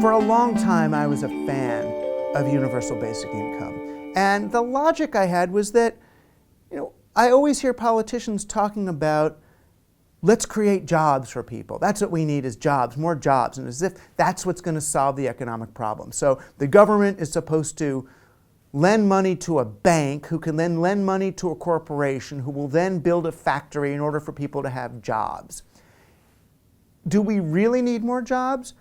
For a long time, I was a fan of universal basic income. And the logic I had was that, I always hear politicians talking about, let's create jobs for people. That's what we need is jobs, more jobs, and as if that's what's going to solve the economic problem. So the government is supposed to lend money to a bank who can then lend money to a corporation who will then build a factory in order for people to have jobs. Do we really need more jobs?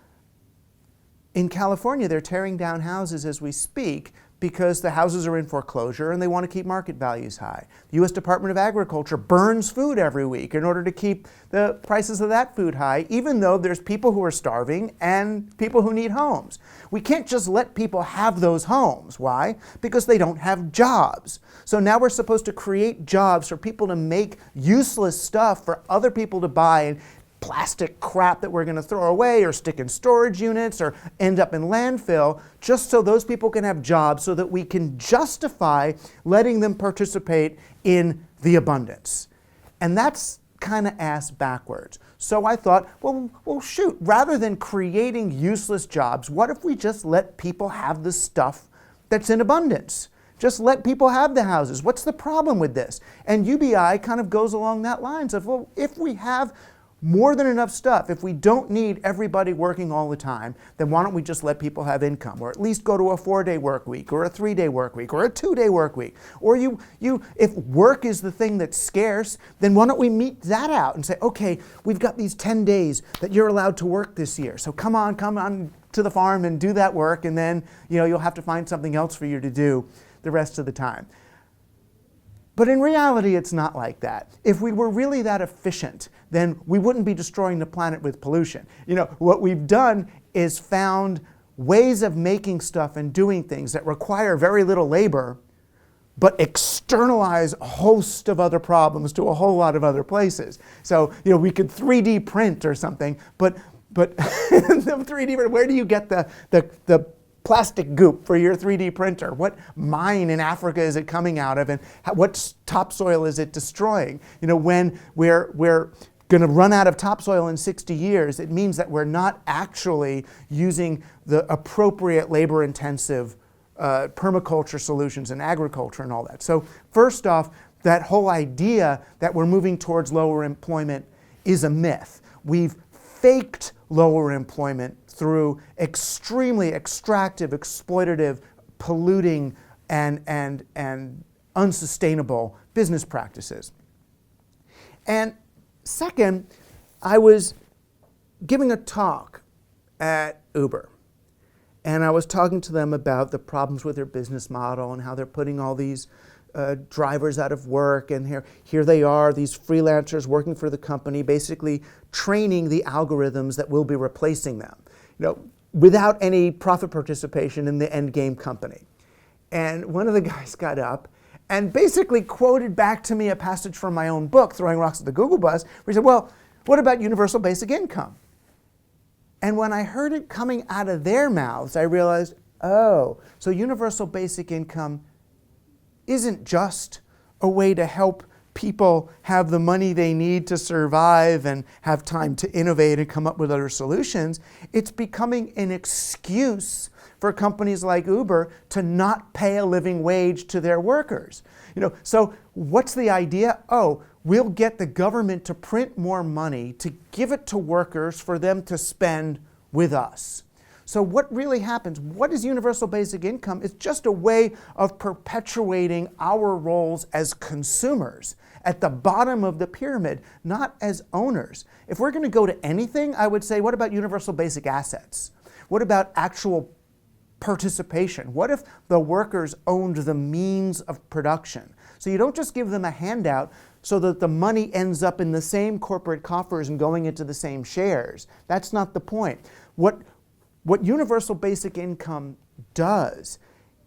In California, they're tearing down houses as we speak because the houses are in foreclosure and they want to keep market values high. The U.S. Department of Agriculture burns food every week in order to keep the prices of that food high, even though there's people who are starving and people who need homes. We can't just let people have those homes. Why? Because they don't have jobs. So now we're supposed to create jobs for people to make useless stuff for other people to buy, and plastic crap that we're going to throw away or stick in storage units or end up in landfill, just so those people can have jobs so that we can justify letting them participate in the abundance. And that's kind of ass backwards. So I thought, well, shoot, rather than creating useless jobs, what if we just let people have the stuff that's in abundance? Just let people have the houses. What's the problem with this? And UBI kind of goes along that lines of, well, if we have more than enough stuff, if we don't need everybody working all the time, then why don't we just let people have income, or at least go to a 4-day work week, or a 3-day work week, or a 2-day work week? Or if work is the thing that's scarce, then why don't we meet that out and say, okay, we've got these 10 days that you're allowed to work this year, so come on to the farm and do that work, and then you'll have to find something else for you to do the rest of the time. But in reality, it's not like that. If we were really that efficient, then we wouldn't be destroying the planet with pollution. What we've done is found ways of making stuff and doing things that require very little labor, but externalize a host of other problems to a whole lot of other places. So, we could 3D print or something, but the 3D print, where do you get the plastic goop for your 3D printer? What mine in Africa is it coming out of, and what topsoil is it destroying? When we're going to run out of topsoil in 60 years, it means that we're not actually using the appropriate labor-intensive permaculture solutions in agriculture and all that. So first off, that whole idea that we're moving towards lower employment is a myth. We've faked lower employment through extremely extractive, exploitative, polluting, and unsustainable business practices. And second, I was giving a talk at Uber, and I was talking to them about the problems with their business model and how they're putting all these drivers out of work, and here they are, these freelancers working for the company, basically training the algorithms that will be replacing them, without any profit participation in the end game company. And one of the guys got up and basically quoted back to me a passage from my own book, Throwing Rocks at the Google Bus, where he said, well, what about universal basic income? And when I heard it coming out of their mouths, I realized, oh, so universal basic income isn't just a way to help people have the money they need to survive and have time to innovate and come up with other solutions. It's becoming an excuse for companies like Uber to not pay a living wage to their workers. So what's the idea? Oh, we'll get the government to print more money to give it to workers for them to spend with us. So what really happens? What is universal basic income? It's just a way of perpetuating our roles as consumers at the bottom of the pyramid, not as owners. If we're going to go to anything, I would say, what about universal basic assets? What about actual participation? What if the workers owned the means of production? So you don't just give them a handout so that the money ends up in the same corporate coffers and going into the same shares. That's not the point. What universal basic income does,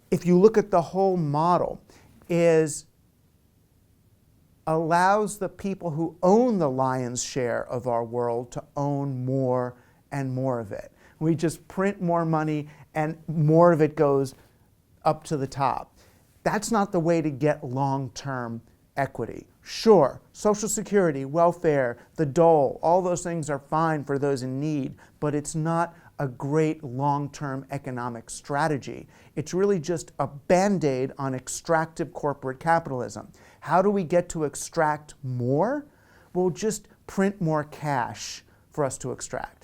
if you look at the whole model, is allows the people who own the lion's share of our world to own more and more of it. We just print more money and more of it goes up to the top. That's not the way to get long-term equity. Sure, Social Security, welfare, the dole, all those things are fine for those in need, but it's not a great long-term economic strategy. It's really just a band-aid on extractive corporate capitalism. How do we get to extract more? We'll just print more cash for us to extract.